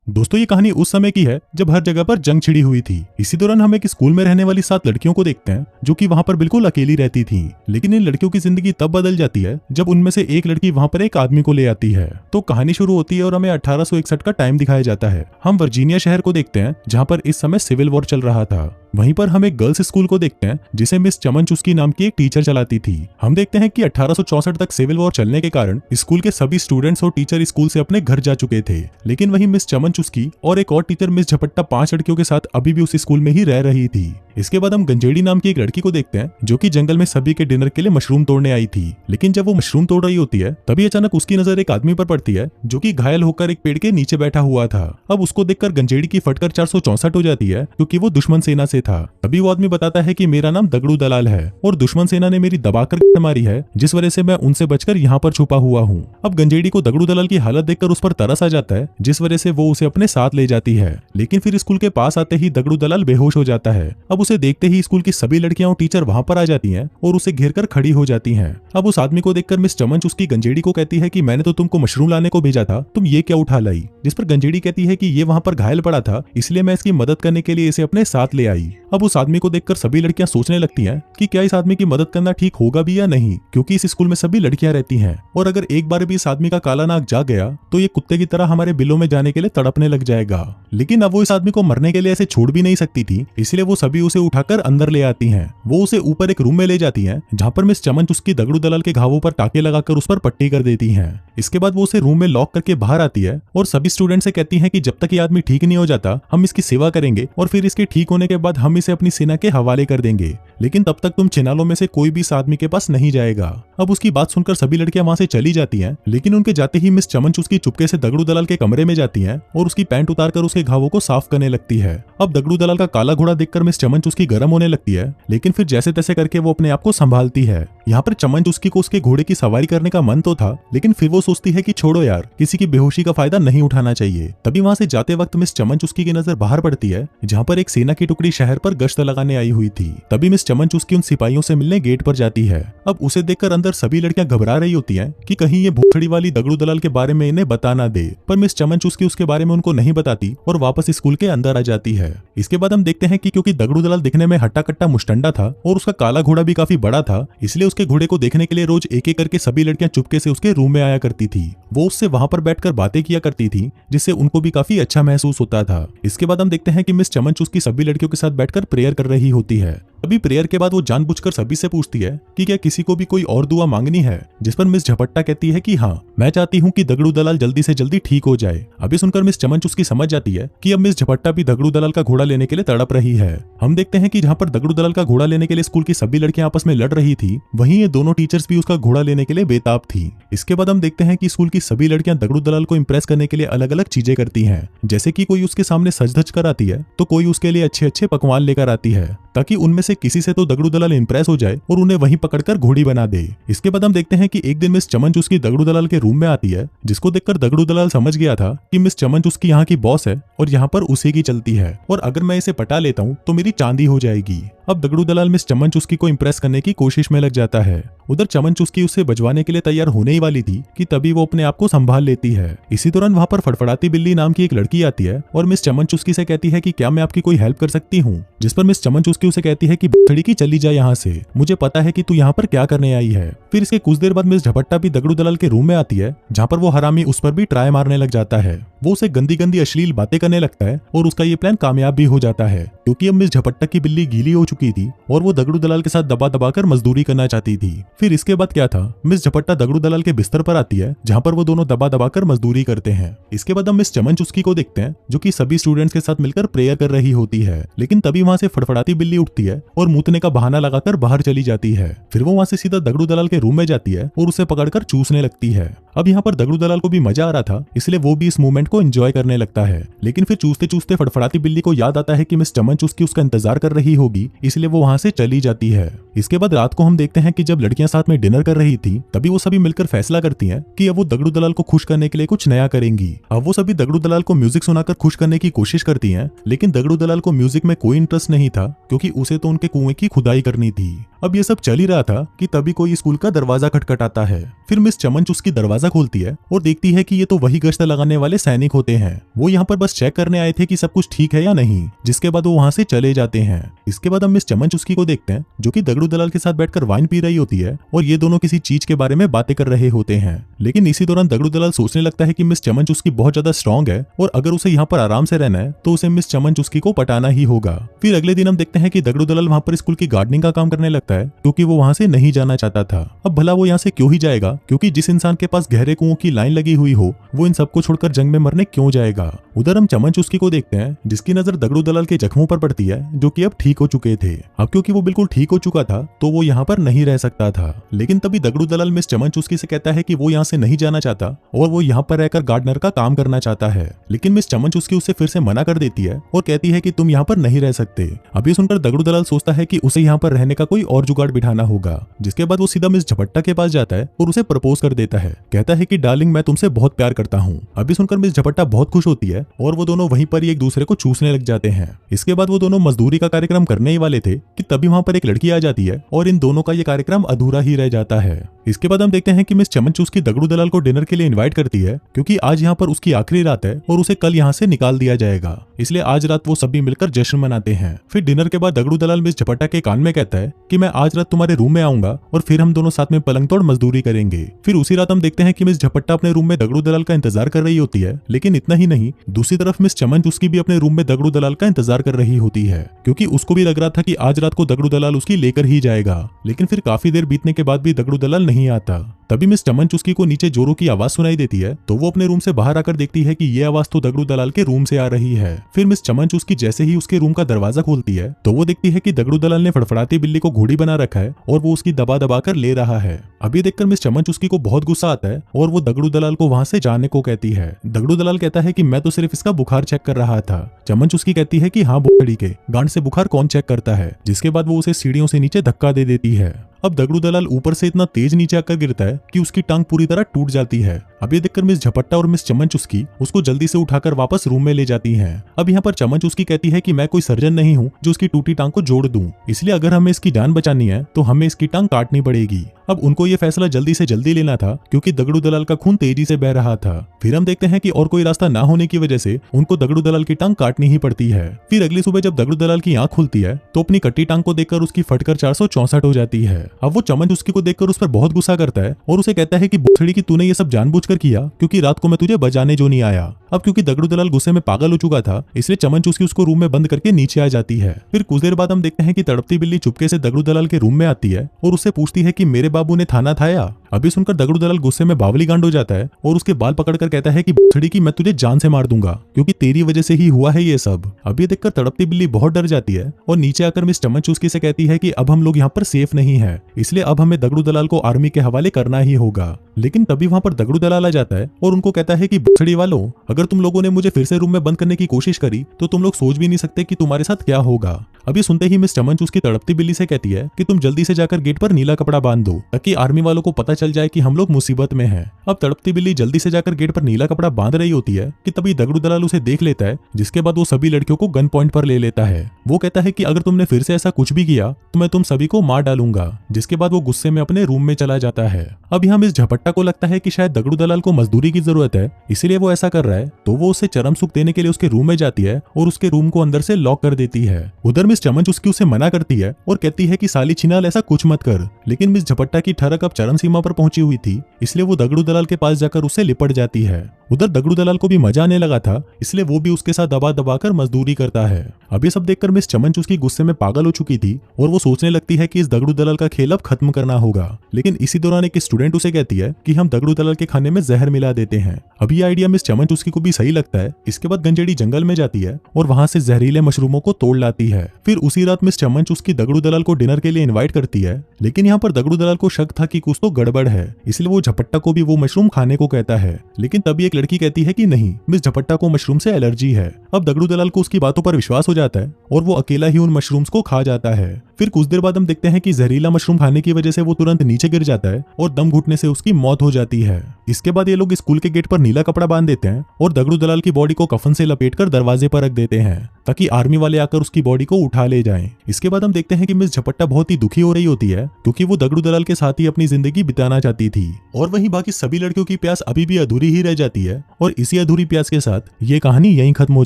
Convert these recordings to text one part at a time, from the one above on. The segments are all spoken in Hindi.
दोस्तों ये कहानी उस समय की है जब हर जगह पर जंग छिड़ी हुई थी। इसी दौरान हम एक स्कूल में रहने वाली 7 लड़कियों को देखते हैं जो कि वहां पर बिल्कुल अकेली रहती थी। लेकिन इन लड़कियों की जिंदगी तब बदल जाती है जब उनमें से एक लड़की वहां पर एक आदमी को ले आती है। तो कहानी शुरू होती है और हमें 1861 का टाइम दिखाया जाता है। हम वर्जीनिया शहर को देखते हैं जहाँ पर इस समय सिविल वॉर चल रहा था। वहीं पर हम एक गर्ल्स स्कूल को देखते हैं जिसे मिस चमन चुस्की नाम की एक टीचर चलाती थी। हम देखते हैं कि 1864 तक सिविल वॉर चलने के कारण स्कूल के सभी स्टूडेंट्स और टीचर स्कूल से अपने घर जा चुके थे। लेकिन वहीं मिस चमन चुस्की और एक और टीचर मिस झपट्टा 5 लड़कियों के साथ अभी भी उस स्कूल में ही रह रही थी। इसके बाद हम गंजेड़ी नाम की एक लड़की को देखते हैं जो कि जंगल में सभी के डिनर के लिए मशरूम तोड़ने आई थी। लेकिन जब वो मशरूम तोड़ रही होती है तभी अचानक उसकी नजर एक आदमी पर पड़ती है जो कि घायल होकर एक पेड़ के नीचे बैठा हुआ था। अब उसको देखकर गंजेड़ी की फटकर 464 हो जाती है क्योंकि वो दुश्मन सेना से था। तभी वो आदमी बताता है कि मेरा नाम दगड़ू दलाल है और दुश्मन सेना ने मेरी दबाकर मारी है जिस वजह से मैं उनसे बचकर यहाँ पर छुपा हुआ हूँ। अब गंजेड़ी को दगड़ू दलाल की हालत देखकर उस पर तरस आ जाता है जिस वजह से वो उसे अपने साथ ले जाती है। लेकिन फिर स्कूल के पास आते ही दगड़ू दलाल बेहोश हो जाता है। अब उसे देखते ही स्कूल की सभी लड़कियां और टीचर वहां पर आ जाती हैं और उसे घेर कर खड़ी हो जाती हैं। अब उस आदमी को देखकर मिस चमन चुस्की गंजेड़ी को कहती है कि मैंने तो तुमको मशरूम लाने को भेजा था, तुम ये क्या उठा लाई। जिस पर गंजेड़ी कहती है कि ये वहां पर घायल पड़ा था इसलिए मैं इसकी मदद करने के लिए इसे अपने साथ ले आई। अब उस आदमी को देखकर सभी लड़कियां सोचने लगती हैं कि क्या इस आदमी की मदद करना ठीक होगा भी या नहीं, क्योंकि इस स्कूल में सभी लड़कियां रहती हैं और अगर एक बार भी इस आदमी का काला नाक जाग गया तो ये कुत्ते की तरह हमारे बिलों में जाने के लिए तड़पने लग जाएगा। लेकिन अब वो इस आदमी को मरने के लिए ऐसे छोड़ भी नहीं सकती थी, इसलिए वो सभी उसे उठाकर अंदर ले आती हैं। वो उसे ऊपर एक रूम में ले जाती हैं जहां पर मिस चमन चुस्की दगड़ू दलाल के घावों पर टाके लगाकर उस पर पट्टी कर देती हैं। इसके बाद वो उसे रूम में लॉक करके बाहर आती है और सभी स्टूडेंट से कहती है कि जब तक ये आदमी ठीक नहीं हो जाता हम इसकी सेवा करेंगे और फिर इसके ठीक होने के बाद हम इसे अपनी सेना के हवाले कर देंगे। लेकिन तब तक तुम चिनालों में से कोई भी इस आदमी के पास नहीं जाएगा। अब उसकी बात सुनकर सभी लड़कियां वहां से चली जाती हैं। लेकिन उनके जाते ही मिस चमन चुस्की चुपके से दगड़ू दलाल के कमरे में जाती हैं और उसकी पैंट उतारकर उसके घावों को साफ करने लगती है। अब दगड़ू दलाल का काला घोड़ा देखकर मिस चमन चुस्की गर्म होने लगती है, लेकिन फिर जैसे तैसे करके वो अपने आप को संभालती है। यहाँ पर चमन चुस्की को उसके घोड़े की सवारी करने का मन तो था, लेकिन फिर वो सोचती है कि छोड़ो यार, किसी की बेहोशी का फायदा नहीं उठाना चाहिए। तभी वहां से जाते वक्त मिस चमन चुस्की की नजर बाहर पड़ती है जहाँ पर एक सेना की टुकड़ी शहर पर गश्त लगाने आई हुई थी। तभी मिस चमन चुस्की उन सिपाहियों से मिलने गेट पर जाती है। अब उसे देखकर अंदर सभी लड़कियां घबरा रही होती हैं कि कहीं ये भूखड़ी वाली दगड़ू दलाल के बारे में इन्हें बता ना दे, पर मिस चमन चुस्की उसके बारे में उनको नहीं बताती और वापस स्कूल के अंदर आ जाती है। इसके बाद हम देखते हैं कि क्योंकि दगड़ू दलाल दिखने में हट्टा कट्टा मुस्टंडा था और उसका काला घोड़ा भी काफी बड़ा था, इसलिए उसके घोड़े को देखने के लिए रोज एक एक करके सभी लड़कियां चुपके से उसके रूम में आया करती थी। वो उससे वहां पर बैठकर बातें किया करती थी जिससे उनको भी काफी अच्छा महसूस होता था। इसके बाद हम देखते हैं कि मिस चमन चुस्की सभी लड़कियों के साथ बैठकर प्रेयर कर रही होती है। अभी प्रेयर के बाद वो जानबूझकर सभी से पूछती है कि क्या किसी को भी कोई और दुआ मांगनी है, जिस पर मिस झपट्टा कहती है कि हाँ, मैं चाहती हूँ कि दगड़ू दलाल जल्दी से जल्दी ठीक हो जाए। अभी सुनकर मिस चमन चुस्की समझ जाती है कि अब मिस झपट्टा भी दगड़ू दलाल का घोड़ा लेने के लिए तड़प रही है। हम देखते हैं कि जहाँ पर दगड़ू दलाल का घोड़ा लेने के लिए स्कूल की सभी लड़कियां आपस में लड़ रही थी, वहीं ये दोनों टीचर्स भी उसका घोड़ा लेने के लिए बेताब थी। इसके बाद हम देखते हैं कि स्कूल की सभी लड़कियां दगड़ू दलाल को इम्प्रेस करने के लिए अलग अलग चीजें करती हैं, जैसे कि कोई उसके सामने सज धज कर आती है तो कोई उसके लिए अच्छे अच्छे पकवान लेकर आती है ताकि उनमें से किसी से तो दगड़ू दलाल इंप्रेस हो जाए और उन्हें वहीं पकड़कर घोड़ी बना दे। इसके बाद हम देखते हैं कि एक दिन मिस चमन चुस्की दगड़ू दलाल के रूम में आती है, जिसको देखकर दगड़ू दलाल समझ गया था कि मिस चमन चुस्की यहाँ की बॉस है और यहाँ पर उसी की चलती है और अगर मैं इसे पटा लेता हूँ तो मेरी चांदी हो जाएगी। अब दगड़ू दलाल मिस चमन चुस्की को इम्प्रेस करने की कोशिश में लग जाता है। उधर चमन चुस्की उसे बजवाने के लिए तैयार होने ही वाली थी कि तभी वो अपने आप को संभाल लेती है। इसी दौरान वहाँ पर फड़फड़ाती बिल्ली नाम की एक लड़की आती है और मिस चमन चुस्की से कहती है कि क्या मैं आपकी कोई हेल्प कर सकती हूँ, जिस पर मिस चमन चुस्की उसे कहती है कि बछड़ी की चली जा यहाँ से, मुझे पता है कि तू यहाँ पर क्या करने आई है। फिर इसके कुछ देर बाद मिस झपट्टा भी दगड़ू दलाल के रूम में आती है जहाँ पर वो हरामी उस पर भी ट्राई मारने लग जाता है। वो उसे गंदी गंदी अश्लील बातें करने लगता है और उसका ये प्लान कामयाब भी हो जाता है क्योंकि अब मिस झपट्टा की बिल्ली गीली हो चुकी थी और वो दगड़ू दलाल के साथ दबा दबा कर मजदूरी करना चाहती थी। फिर इसके बाद क्या था, मिस झपट्टा दगड़ू दलाल के बिस्तर पर आती है जहाँ पर वो दोनों दबा दबा कर मजदूरी करते हैं। इसके बाद हम मिस चमन चुस्की को देखते हैं जो कि सभी स्टूडेंट्स के साथ मिलकर प्रेयर कर रही होती है। लेकिन तभी वहां से फड़फड़ाती बिल्ली उठती है और मूतने का बहाना लगाकर बाहर चली जाती है। फिर वो वहां से सीधा दगड़ू दलाल के रूम में जाती है और उसे पकड़कर चूसने लगती है। अब यहाँ पर दगड़ू दलाल को भी मजा आ रहा था, इसलिए वो भी इस मूवमेंट को एंजॉय करने लगता है। लेकिन फिर चूसते चूसते फड़फड़ाती बिल्ली को याद आता है कि मिस चमन चुस्की उसका इंतजार कर रही होगी, इसलिए वो वहां से चली जाती है। इसके बाद रात को हम देखते हैं कि जब लड़कियां साथ में डिनर कर रही थी तभी वो सभी मिलकर फैसला करती हैं कि अब वो दगड़ू दलाल को खुश करने के लिए कुछ नया करेंगी। अब वो सभी दगड़ू दलाल को म्यूजिक सुनाकर खुश करने की कोशिश करती हैं, लेकिन दगड़ू दलाल को म्यूजिक में कोई इंटरेस्ट नहीं था क्योंकि उसे तो उनके कुएं की खुदाई करनी थी। अब ये सब चल ही रहा था कि तभी कोई स्कूल का दरवाजा खटखटाता है। फिर मिस चमन चुस्की दरवाजा दरवाजा खोलती है और देखती है कि ये तो वही गश्त लगाने वाले सैनिक होते हैं। वो यहाँ पर बस चेक करने आए थे कि सब कुछ ठीक है या नहीं, जिसके बाद वो वहाँ से चले जाते हैं। इसके बाद हम मिस चमन चुस्की को देखते हैं जो कि दगड़ू दलाल के साथ बैठकर वाइन पी रही होती है और ये दोनों किसी चीज के बारे में बातें कर रहे होते हैं। लेकिन इसी दौरान दगड़ू दलाल सोचने लगता है कि मिस चमन चुस्की बहुत ज्यादा स्ट्रांग है और अगर उसे यहाँ पर आराम से रहना है तो उसे मिस चमन चुस्की को पटाना ही होगा। फिर अगले दिन हम देखते हैं कि दगड़ू दलाल वहाँ पर स्कूल की गार्डनिंग का काम करने लगता है क्योंकि वो वहाँ से नहीं जाना चाहता था। अब भला वो यहाँ से क्यों ही जाएगा, क्योंकि जिस इंसान के पास गहरे कुओं की लाइन लगी हुई हो वो इन सबको छोड़कर जंग में मरने क्यों जाएगा। उधर हम चमन चुस्की को देखते हैं जिसकी नजर दगड़ू दलाल के जख्मों पर पड़ती है जो कि अब ठीक हो चुके थे। अब क्योंकि वो बिल्कुल ठीक हो चुका था तो वो यहाँ पर नहीं रह सकता था। लेकिन तभी दगड़ू दलाल मिस चमन चुस्की से कहता है कि वो यहाँ से नहीं जाना चाहता और वो यहाँ पर रहकर गार्डनर का काम करना चाहता है। लेकिन मिस चमन चुस्की उसे फिर से मना कर देती है और कहती है कि तुम यहाँ पर नहीं रह सकते। अब ये सुनकर दगड़ू दलाल सोचता है कि उसे यहाँ पर रहने का कोई और जुगाड़ बिठाना होगा, जिसके बाद वो सीधा मिस झपट्टा के पास जाता है और उसे प्रपोज कर देता है। कहता है कि डार्लिंग मैं तुमसे बहुत प्यार करता हूँ। अभी सुनकर मिस झपट्टा बहुत खुश होती है और वो दोनों वहीं पर ही एक दूसरे को चूसने लग जाते हैं। इसके बाद वो दोनों मजदूरी का कार्यक्रम करने ही वाले थे कि तभी वहाँ पर एक लड़की आ जाती है और इन दोनों का ये कार्यक्रम अधूरा ही रह जाता है। इसके बाद हम देखते हैं कि मिस चमन चुस्की दगड़ू दलाल को डिनर के लिए इनवाइट करती है क्योंकि आज यहाँ पर उसकी आखिरी रात है और उसे कल यहाँ से निकाल दिया जाएगा, इसलिए आज रात वो सभी मिलकर जश्न मनाते हैं। फिर डिनर के बाद दगड़ू दलाल मिस झपट्टा के कान में कहता है कि मैं आज रात तुम्हारे रूम में आऊंगा और फिर हम दोनों साथ में पलंग तोड़ मजदूरी करेंगे। फिर उसी रात हम देखते हैं कि मिस झपट्टा अपने रूम में दगड़ू दलाल का इंतजार कर रही होती है। लेकिन इतना ही नहीं, दूसरी तरफ मिस चमन चुस्की भी अपने रूम में दगड़ू दलाल का इंतजार कर रही होती है क्योंकि उसको भी लग रहा था कि आज रात को दगड़ू दलाल उसकी लेकर ही जाएगा। लेकिन फिर काफी देर बीतने के बाद भी दगड़ू दलाल नहीं आता। तभी मिस चमन चुस्की को नीचे जोरों की आवाज सुनाई देती है तो वो अपने रूम से बाहर आकर देखती है कि ये आवाज तो दगड़ू दलाल के रूम से आ रही है। फिर मिस चमन चुस्की जैसे ही उसके रूम का दरवाजा खोलती है तो वो देखती है कि दगड़ू दलाल ने फड़फड़ाती बिल्ली को घोड़ी बना रखा है और वो उसकी दबा दबा कर ले रहा है। अभी देखकर मिस चमन चुस्की को बहुत गुस्सा आता है और वो दगड़ू दलाल को वहां से जाने को कहती है। दगड़ू दलाल कहता है कि मैं तो सिर्फ इसका बुखार चेक कर रहा था। चमन चुस्की कहती है कि हाँ बुखड़ी के गांड से बुखार कौन चेक करता है, जिसके बाद वो उसे सीढ़ियों से नीचे धक्का दे देती है। अब दगड़ू दलाल ऊपर से इतना तेज नीचे आकर गिरता है कि उसकी टांग पूरी तरह टूट जाती है। अब ये देखकर मिस झपट्टा और मिस चमन चुस्की उसको जल्दी से उठाकर वापस रूम में ले जाती हैं। अब यहाँ पर चमन चुस्की कहती है कि मैं कोई सर्जन नहीं हूँ जो उसकी टूटी टांग को जोड़ दूं, इसलिए अगर हमें इसकी जान बचानी है तो हमें इसकी टांग काटनी पड़ेगी। अब उनको ये फैसला जल्दी से जल्दी लेना था क्योंकि दगड़ू दलाल का खून तेजी से बह रहा था। फिर हम देखते हैं कि और कोई रास्ता ना होने की वजह से उनको दगड़ू दलाल की टांग काटनी ही पड़ती है। फिर अगली सुबह जब दगड़ू दलाल की आंख खुलती है तो अपनी कटी टांग को देखकर उसकी फटकर 464 हो जाती है। अब वो चमन चुस्की को देखकर उस पर बहुत गुस्सा करता है और उसे कहता है कि बुथड़ी की तूने ये सब जानबूझकर किया क्योंकि रात को मैं तुझे बजाने जो नहीं आया। अब क्योंकि दगड़ू दलाल गुस्से में पागल हो चुका था इसलिए चमन चुस्की उसको रूम में बंद करके नीचे आ जाती है। फिर कुछ देर बाद हम देखते हैं कि तड़पती बिल्ली चुपके से दगड़ू दलाल के रूम में आती है और उससे पूछती है कि मेरे बाबू ने थाना थाया। अभी सुनकर दगड़ू दलाल गुस्से में बावली गांड हो जाता है और उसके बाल पकड़कर कहता है कि बुथड़ी की मैं तुझे जान से मार दूंगा क्योंकि तेरी वजह से ही हुआ है ये सब। अभी देखकर तड़पती बिल्ली बहुत डर जाती है और नीचे आकर मिस चमन चुस्की से कहती है कि अब हम लोग यहाँ पर सेफ नहीं है, इसलिए अब हमें दगड़ू दलाल को आर्मी के हवाले करना ही होगा। लेकिन तभी वहाँ पर दगड़ू दलाल आ जाता है और उनको कहता है कि बुथड़ी वालों, अगर तुम लोगों ने मुझे फिर से रूम में बंद करने की कोशिश करी तो तुम लोग सोच भी नहीं सकते कि तुम्हारे साथ क्या होगा। अभी सुनते ही मिस चमन चुस्की तड़पती बिल्ली से कहती है कि तुम जल्दी से जाकर गेट पर नीला कपड़ा बांध दो ताकि आर्मी वालों को पता चल जाए कि हम लोग मुसीबत में हैं। अब तड़पती बिल्ली जल्दी से जाकर गेट पर नीला कपड़ा बांध रही होती है कि तभी दगड़ू दलाल उसे देख लेता है, जिसके बाद वो सभी लड़कियों को गन पॉइंट पर ले लेता है। वो कहता है कि अगर तुमने फिर से ऐसा कुछ भी किया तो मैं तुम सभी को मार डालूंगा, जिसके बाद वो गुस्से में अपने रूम में चला जाता है। अब यहाँ मिस झपट्टा को लगता है कि शायद दगड़ू दलाल को मजदूरी की जरूरत है, इसीलिए वो ऐसा कर रहा है, तो वो उसे चरम सुख देने के लिए उसके रूम में जाती है और उसके रूम को अंदर से लॉक कर देती है। उधर मिस चमन चुस्की उसे मना करती है और कहती है कि साली छिनाल ऐसा कुछ मत कर। लेकिन मिस झपट्टा की ठरक अब चरम सीमा पर पहुंची हुई थी, इसलिए वो दगड़ू दलाल के पास जाकर उससे लिपट जाती है। उधर दगड़ू दलाल को भी मजा आने लगा था, इसलिए वो भी उसके साथ दबा दबा कर मजदूरी करता है। अब ये सब देखकर मिस चमन चुस्की गुस्से में पागल हो चुकी थी और वो सोचने लगती है कि इस दगड़ू दलाल का खेल अब खत्म करना होगा। लेकिन इसी दौरान एक स्टूडेंट उसे कहती है कि हम दगड़ू दलाल के खाने में जहर मिला देते हैं। अब ये आइडिया मिस चमन चुस्की को भी सही लगता है। इसके बाद गंजेड़ी जंगल में जाती है और वहां से जहरीले मशरूमों को तोड़ लाती है। फिर उसी रात मिस चमन चुस्की दगड़ू दलाल को डिनर के लिए इनवाइट करती है, लेकिन यहाँ पर दगड़ू दलाल को शक था कि कुछ तो गड़बड़ है, इसलिए वो झपट्टा को भी वो मशरूम खाने को कहता है। लेकिन तभी एक लड़की कहती है कि नहीं, मिस झपट्टा को मशरूम से एलर्जी है। अब दगड़ू दलाल को उसकी बातों पर विश्वास हो जाता है और वो अकेला ही उन मशरूम्स को खा जाता है। फिर कुछ देर बाद हम देखते हैं कि जहरीला मशरूम खाने की वजह से वो तुरंत नीचे गिर जाता है और दम घुटने से उसकी मौत हो जाती है। इसके बाद ये लोग स्कूल के गेट पर नीला कपड़ा बांध देते हैं और दगड़ू दलाल की बॉडी को कफन से लपेटकर दरवाजे पर रख देते हैं ताकि आर्मी वाले आकर उसकी बॉडी को उठा ले जाएं। इसके बाद हम देखते हैं कि मिस झपट्टा बहुत ही दुखी हो रही होती है क्योंकि वो दगड़ू दलाल के साथ ही अपनी जिंदगी बिताना चाहती थी और वहीं बाकी सभी लड़कियों की प्यास अभी भी अधूरी ही रह जाती है और इसी अधूरी प्यास के साथ ये कहानी यहीं खत्म हो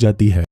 जाती है।